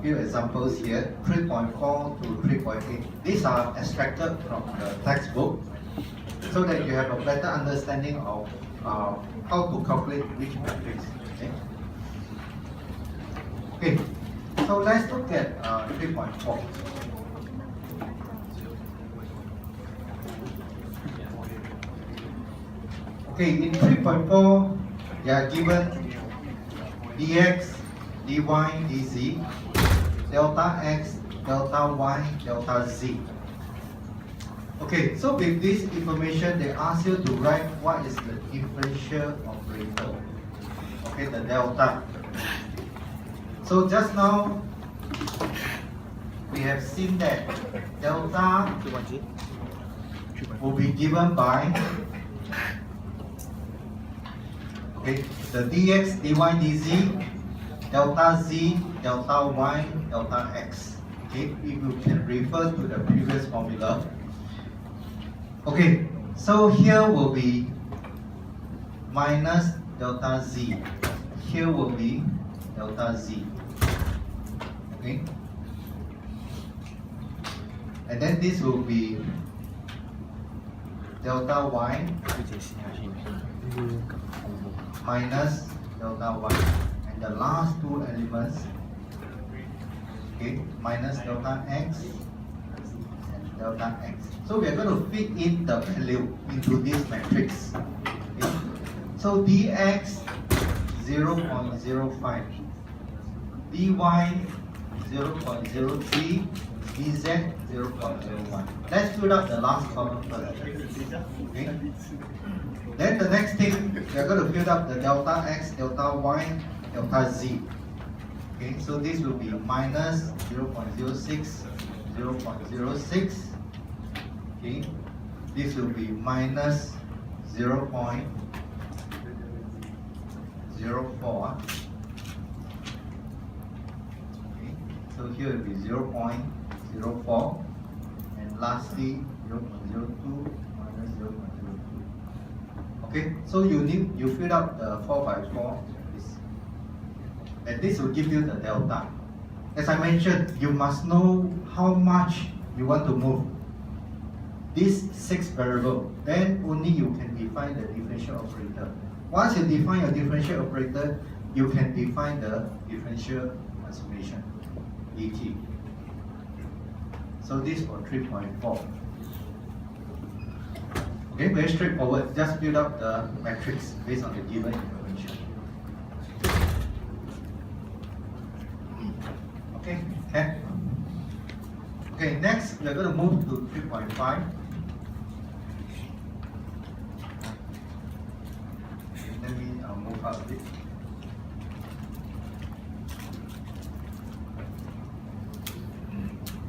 few examples here, 3.4 to 3.8. These are extracted from the textbook so that you have a better understanding of how to calculate which matrix. Okay, so let's look at 3.4. Okay, in 3.4, you are given dx, dy, dz, delta x, delta y, delta z. Okay, so with this information, they ask you to write what is the differential operator. Okay, the delta. So just now, we have seen that delta will be given by the dx, dy, dz, delta z, delta y, delta x. Okay, if you can refer to the previous formula. Okay, so here will be minus delta z. Here will be delta z. Okay, and then this will be delta y minus delta y, and the last two elements, okay, minus delta x and delta x. So we are going to fit in the value into this matrix. Okay. So dx 0.05, dy 0.03, dz 0.01. Let's fill up the last column first. Okay. Then the next thing, we are going to fill up the delta x, delta y, delta z. Okay, so this will be minus 0.06, 0.06. Okay, this will be minus 0.04. Okay, so here will be 0.04, and lastly 0.02 minus 0.02. Okay, so you fill up the 4 by 4, and this will give you the delta. As I mentioned, you must know how much you want to move. This 6 variable, then only you can define the differential operator. Once you define your differential operator, you can define the differential transformation, dt. So this for 3.4. Okay, very straightforward. Just build up the matrix based on the given information. Okay. Okay, next we are going to move to 3.5. Let me move up a bit.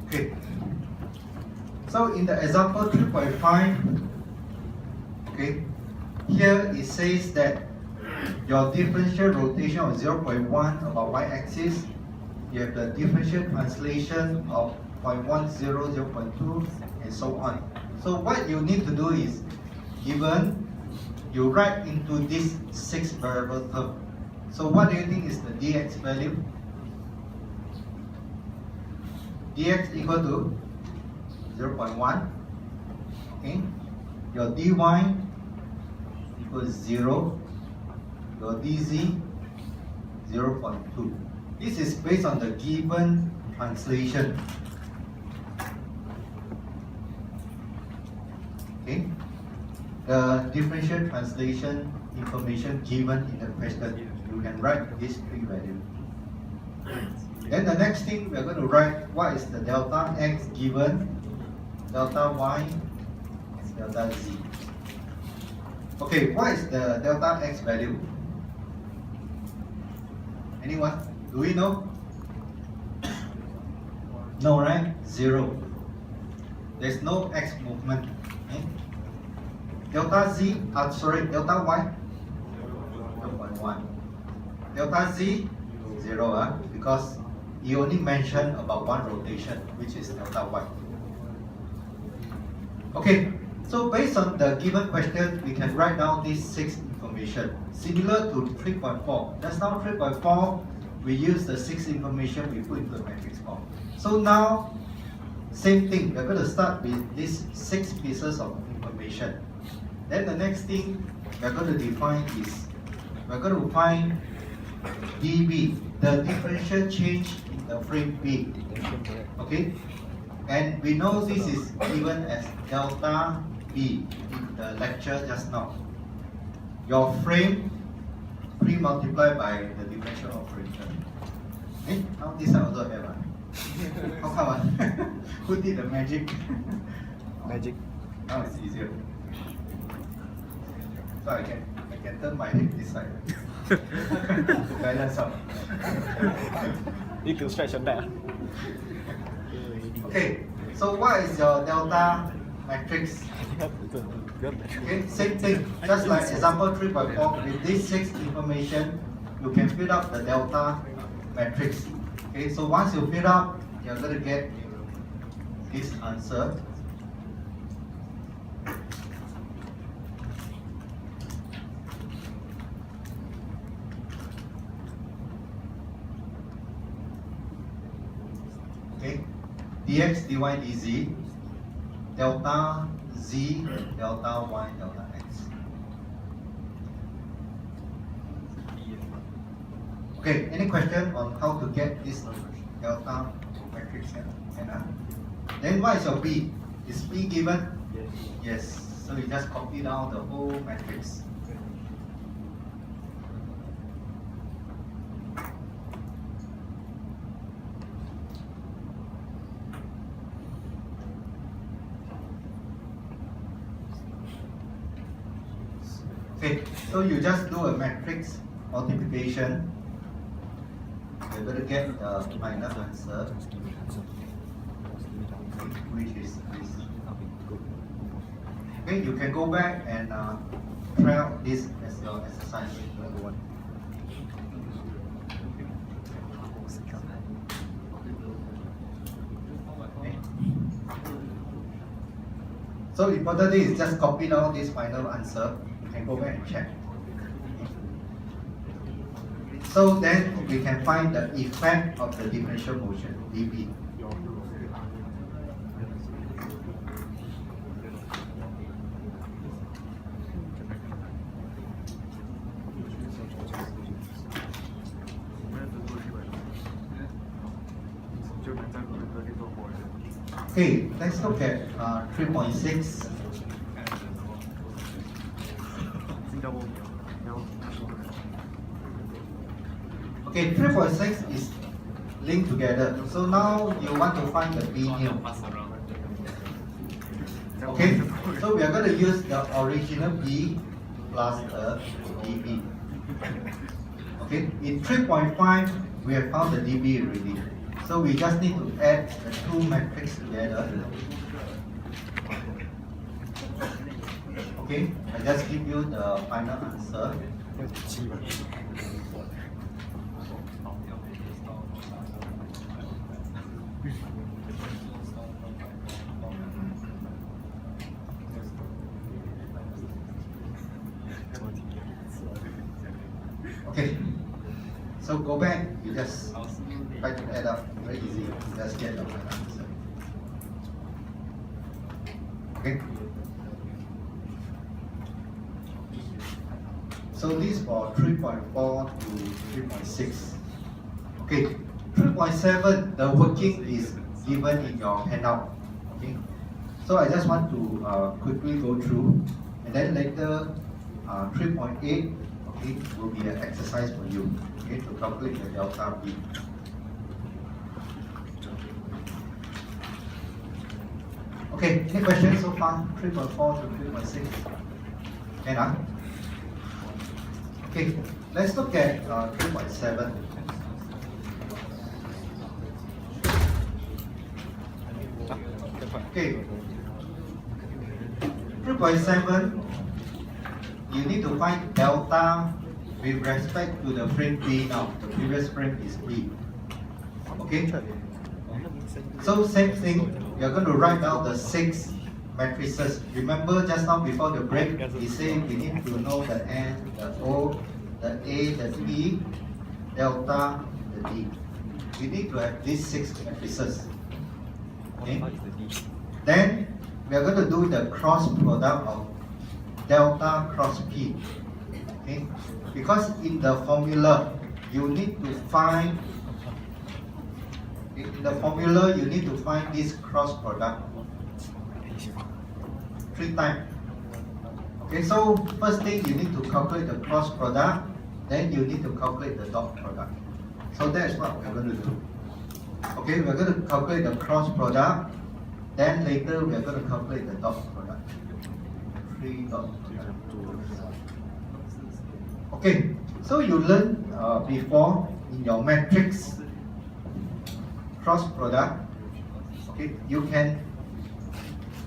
Okay. So in the example 3.5, okay, here it says that your differential rotation of 0.1 about y-axis, you have the differential translation of 0.10, 0.2, and so on. So what you need to do is, given, you write into this 6 variable term. So what do you think is the dx value? Dx equal to 0.1. Okay. Your dy equals 0. Your dz 0.2. This is based on the given translation. Okay. The differential translation information given in the question, you can write this three value. Then the next thing we are going to write what is the delta x given, delta y, and delta z. Okay, what is the delta x value? Anyone? Do we know? No, right? 0. There's no x movement. Okay? Delta z, delta y, 0.1. Delta z, 0, because you only mentioned about one rotation, which is delta y. Okay, so based on the given question, we can write down these 6 information, similar to 3.4. Just now 3.4, we use the 6 information we put into the matrix form. So now, same thing, we're going to start with these 6 pieces of information. Then the next thing we're going to define is, we're going to find dB, the differential change in the frame B. Okay? And we know this is given as delta B in the lecture just now. Your frame pre-multiplied by the differential operator. Now this I also have. How come? Who did the magic? Magic. Now it's easier. So I can turn my head this side. Balance out. You can stretch your back. Okay, so what is your delta matrix? Okay, same thing. Just like example 3.4, with this 6 information, you can fill up the delta matrix. Okay, so once you fill up, you're going to get this answer. Okay, dx, dy, dz, delta z, delta y, delta x. Okay, any question on how to get this delta matrix? Then what is your B? Is B given? Yes. So you just copy down the whole matrix. Okay, so you just do a matrix multiplication. You're going to get the final answer, which is this. Okay, you can go back and try out this as your exercise. Okay. So importantly is just copy down this final answer. You can go back and check. So then we can find the effect of the differential motion, dB. Okay, let's look at 3.6. Okay, 3.6 is linked together. So now you want to find the B new. Okay, so we are going to use the original B plus the dB. Okay, in 3.5 we have found the dB already. So we just need to add the two matrices together. Okay, I just give you the final answer. Okay, so go back, you just try to add up, very easy, just get the final answer. Okay. So this for 3.4 to 3.6. Okay, 3.7, the working is given in your handout. Okay, so I just want to quickly go through, and then later 3.8 okay, will be an exercise for you, okay, to calculate the delta B. Okay, any questions so far? 3.4 to 3.6? Can Okay, let's look at 3.7. Okay, 3.7, you need to find delta with respect to the frame B now. The previous frame is B. Okay? So same thing, you're going to write down the 6 matrices. Remember just now before the break, we said we need to know the N, the O, the A, the E, delta, the D. We need to have these 6 matrices. Okay? Then we are going to do the cross product of delta cross P. Okay? Because in the formula, you need to find this cross product 3 times. Okay, so first thing you need to calculate the cross product, then you need to calculate the dot product. So that's what we're going to do. Okay, we're going to calculate the cross product, then later we're going to calculate the dot product. 3 dot product. Okay, so you learned before in your matrix cross product. Okay, you can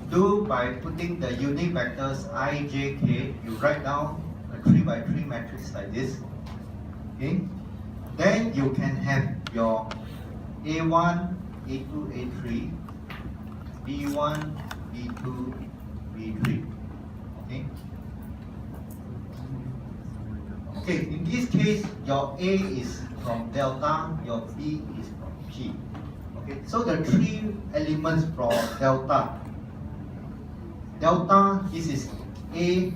do by putting the unit vectors I, J, K. You write down a 3 by 3 matrix like this. Okay, then you can have your A1, A2, A3, B1, B2, B3. Okay. Okay, in this case, your A is from delta, your B is from P. Okay, so the 3 elements from delta. Delta, this is A1,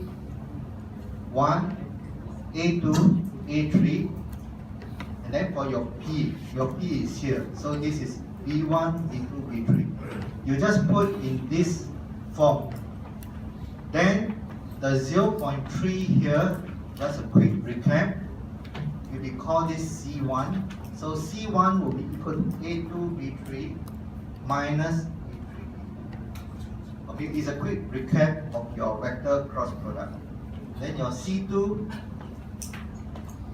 A2, A3, and then for your P is here. So this is B1, B2, B3. You just put in this form. Then the 0.3 here, just a quick recap. We call this C1. So C1 will be equal to A2, B3 minus A3. Okay, it's a quick recap of your vector cross product. Then your C2,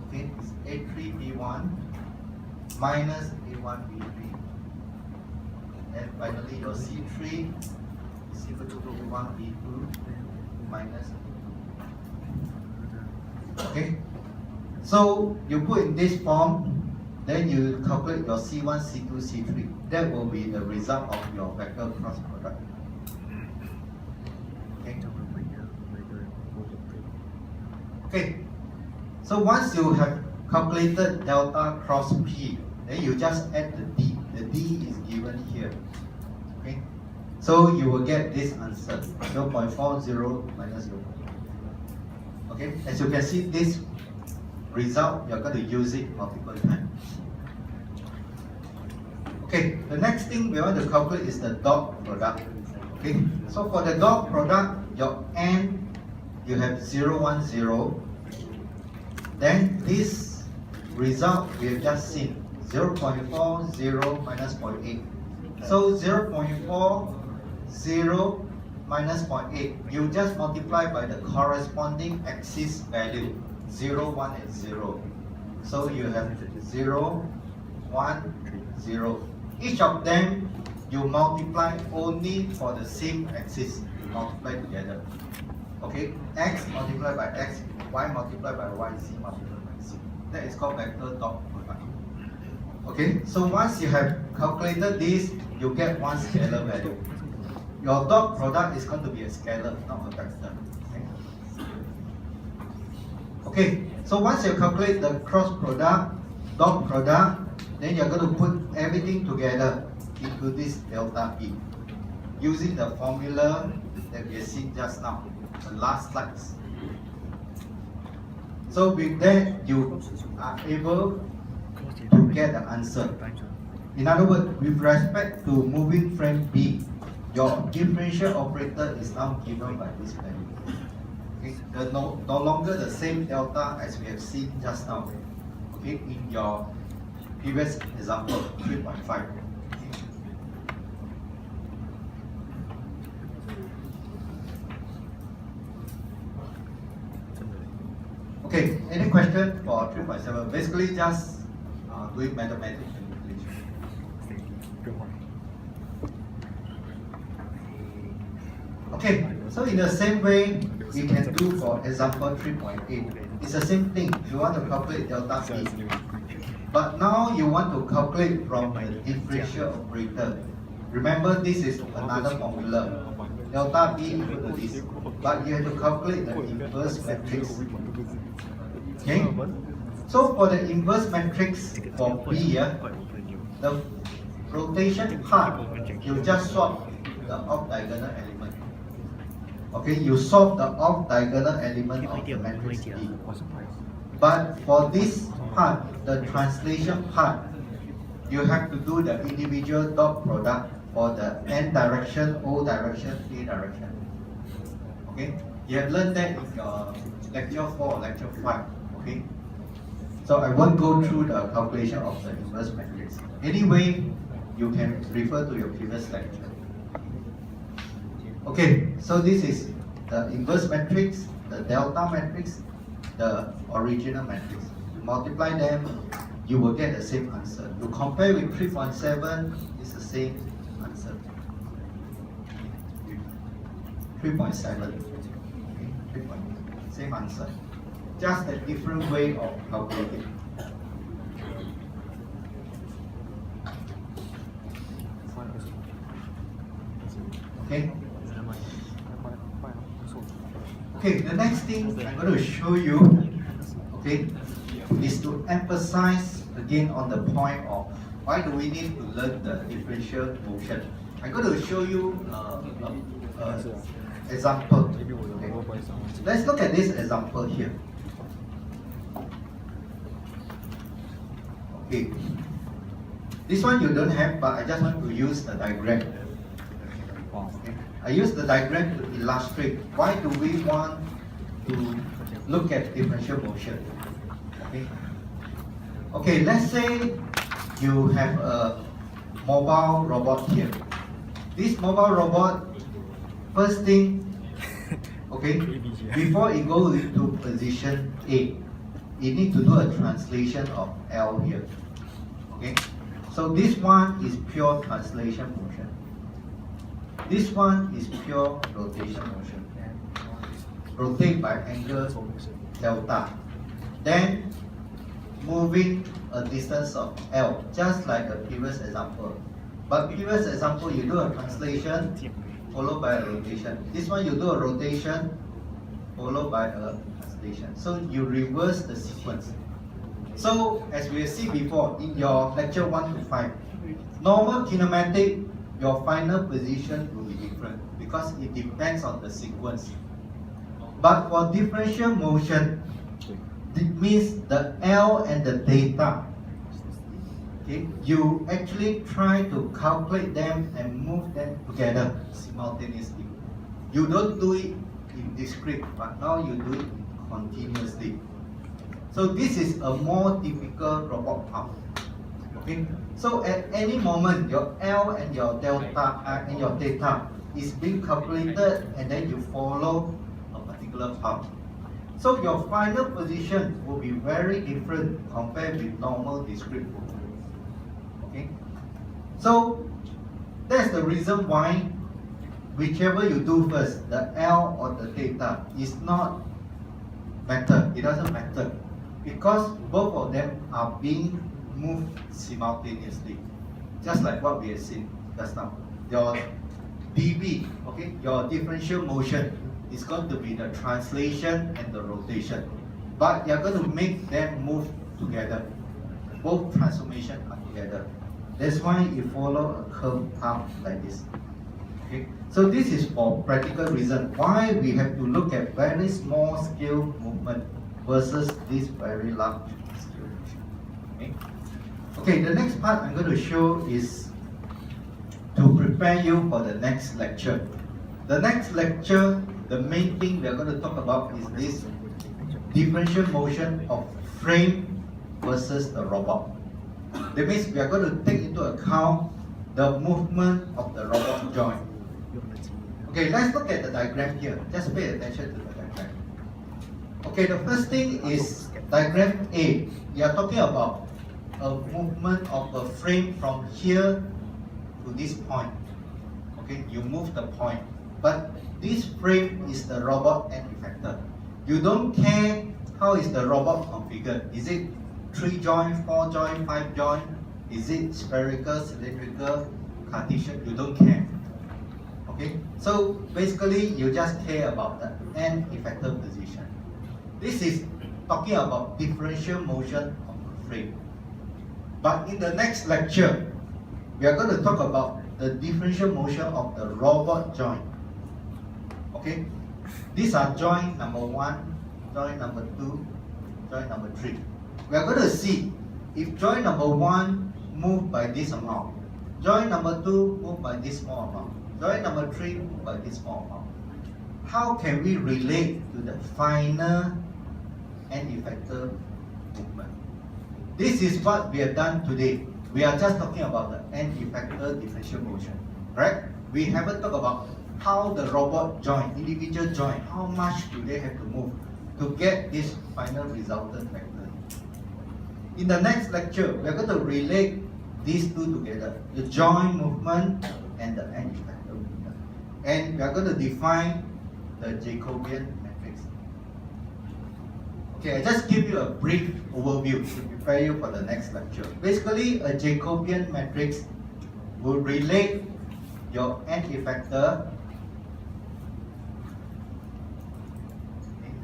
okay, is A3, B1 minus A1, B3. And finally your C3 is equal to A1, B2 minus A2. Okay, so you put in this form, then you calculate your C1, C2, C3. That will be the result of your vector cross product. Okay. Okay. So once you have calculated delta cross P, then you just add the D. The D is given here. Okay. So you will get this answer, 0.40 minus 0. Okay. As you can see, this result, you're going to use it multiple times. Okay, the next thing we want to calculate is the dot product. Okay, so for the dot product, your N, you have 0, 1, 0. Then this result we have just seen, 0.40 minus 0.8. So 0.40 minus 0.8, you just multiply by the corresponding axis value, 0, 1, and 0. So you have 0, 1, 0. Each of them you multiply only for the same axis, you multiply together. Okay, x multiplied by x, y multiplied by y, z multiplied by z. That is called vector dot product. Okay, so once you have calculated this, you get one scalar value. Your dot product is going to be a scalar, not a vector. Okay, so once you calculate the cross product, dot product, then you're going to put everything together into this delta P using the formula that we have seen just now, the last slides. So with that, you are able to get the answer. In other words, with respect to moving frame B, your differential operator is now given by this value. Okay? No longer the same delta as we have seen just now. Okay, in your previous example, 3.5. Okay, any question for 3.7? Basically just doing mathematics manipulation. Okay, so in the same way, we can do for example 3.8. It's the same thing. You want to calculate delta P. But now you want to calculate from the differential operator. Remember, this is another formula. Delta P equal to this. But you have to calculate the inverse matrix. Okay? So for the inverse matrix for B, the rotation part, you just swap the off-diagonal element. Okay, you solve the off-diagonal element of the matrix B. But for this part, the translation part, you have to do the individual dot product for the n direction, O direction, A direction. Okay, you have learned that in your lecture 4 or lecture 5. Okay, so I won't go through the calculation of the inverse matrix. Anyway, you can refer to your previous lecture. Okay, so this is the inverse matrix, the delta matrix, the original matrix. You multiply them, you will get the same answer. You compare with 3.7, it's the same answer. 3.7, same answer. Just a different way of calculating. Okay. Okay, the next thing I'm going to show you, okay, is to emphasize again on the point of why do we need to learn the differential motion. I'm going to show you an example. Okay. Let's look at this example here. Okay, this one you don't have, but I just want to use the diagram. Okay. I use the diagram to illustrate why do we want to look at differential motion. Okay, okay, let's say you have a mobile robot here. This mobile robot, first thing, okay, before it goes into position A, it needs to do a translation of L here. Okay, so this one is pure translation motion. This one is pure rotation motion. Rotate by angle delta. Then moving a distance of L, just like the previous example. But previous example, you do a translation followed by a rotation. This one you do a rotation followed by a translation. So you reverse the sequence. So as we see before in your lecture 1 to 5, normal kinematic, your final position will be different because it depends on the sequence. But for differential motion, it means the L and the theta. Okay, you actually try to calculate them and move them together simultaneously. You don't do it in discrete, but now you do it continuously. So this is a more typical robot arm. Okay, so at any moment, your L and your delta and your theta is being calculated, and then you follow a particular path. So your final position will be very different compared with normal discrete movement. Okay, so that's the reason why whichever you do first, the L or the theta, is not matter. It doesn't matter because both of them are being moved simultaneously, just like what we have seen just now. Your dV, okay, your differential motion is going to be the translation and the rotation, but you're going to make them move together. Both transformation are together. That's why you follow a curved path like this. Okay, so this is for practical reason why we have to look at very small scale movement versus this very large scale motion. Okay. Okay, the next part I'm going to show is to prepare you for the next lecture. The next lecture, the main thing we are going to talk about is this differential motion of frame versus the robot. That means we are going to take into account the movement of the robot joint. Okay, let's look at the diagram here. Just pay attention to the diagram. Okay, the first thing is diagram A. We are talking about a movement of a frame from here to this point. Okay, you move the point, but this frame is the robot end effector. You don't care how is the robot configured. Is it 3 joint, 4 joint, 5 joint? Is it spherical, cylindrical, Cartesian? You don't care. Okay, so basically you just care about the end effector position. This is talking about differential motion of the frame. But in the next lecture, we are going to talk about the differential motion of the robot joint. Okay? These are joint number 1, joint number 2, joint number 3. We are going to see if joint number 1 move by this amount, joint number 2 move by this small amount, joint number 3 move by this small amount. How can we relate to the final end effector movement? This is what we have done today. We are just talking about the end effector differential motion, right? We haven't talked about how the robot joint, individual joint, how much do they have to move to get this final resultant vector. In the next lecture, we are going to relate these two together, the joint movement and the end effector movement. And we are going to define the Jacobian matrix. Okay, I just give you a brief overview to prepare you for the next lecture. Basically, a Jacobian matrix will relate your end effector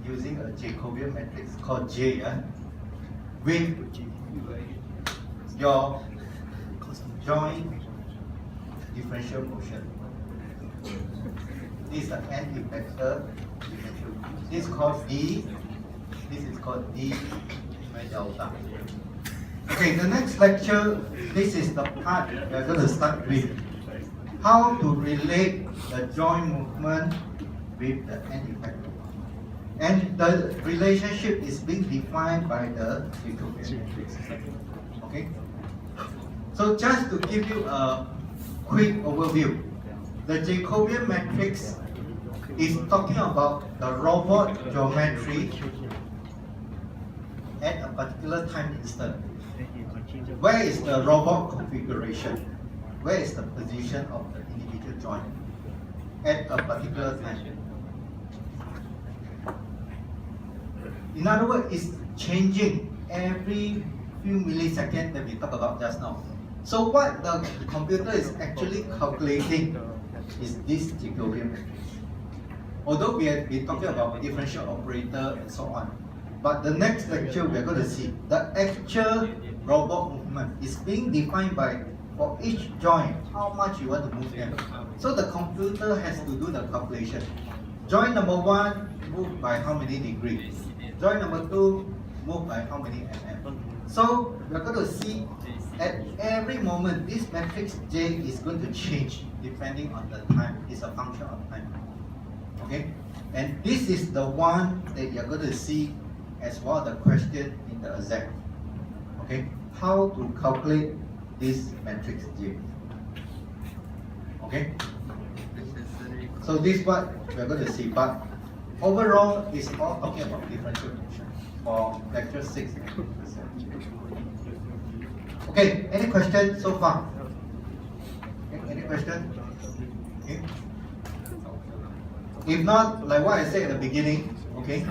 using a Jacobian matrix called J with your joint differential motion. This is the end effector differential motion. This is called D. This is called D by delta. Okay, the next lecture, this is the part we are going to start with. How to relate the joint movement with the end effector. And the relationship is being defined by the Jacobian matrix. Okay? So just to give you a quick overview, the Jacobian matrix is talking about the robot geometry at a particular time instant. Where is the robot configuration? Where is the position of the individual joint at a particular time? In other words, it's changing every few milliseconds that we talked about just now. So what the computer is actually calculating is this Jacobian matrix. Although we have been talking about differential operator and so on, but the next lecture we are going to see the actual robot movement is being defined by, for each joint, how much you want to move them. So the computer has to do the calculation. Joint number 1 move by how many degrees? Joint number 2 move by how many mm? So we are going to see at every moment this matrix J is going to change depending on the time. It's a function of time. Okay? And this is the one that you're going to see as one of the questions in the exam. Okay? How to calculate this matrix J. Okay? So this is what we're going to see. But overall, it's all talking about differential motion for lecture 6 and lecture 7. Okay, any questions so far? Okay, any questions? Okay. If not, like what I said at the beginning, okay,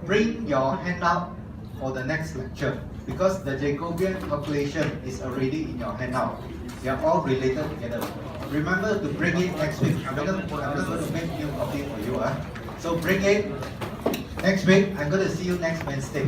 bring your hand up for the next lecture because the Jacobian calculation is already in your handout. They are all related together. Remember to bring it next week. I'm not going to make new copy for you. So bring it next week. I'm going to see you next Wednesday.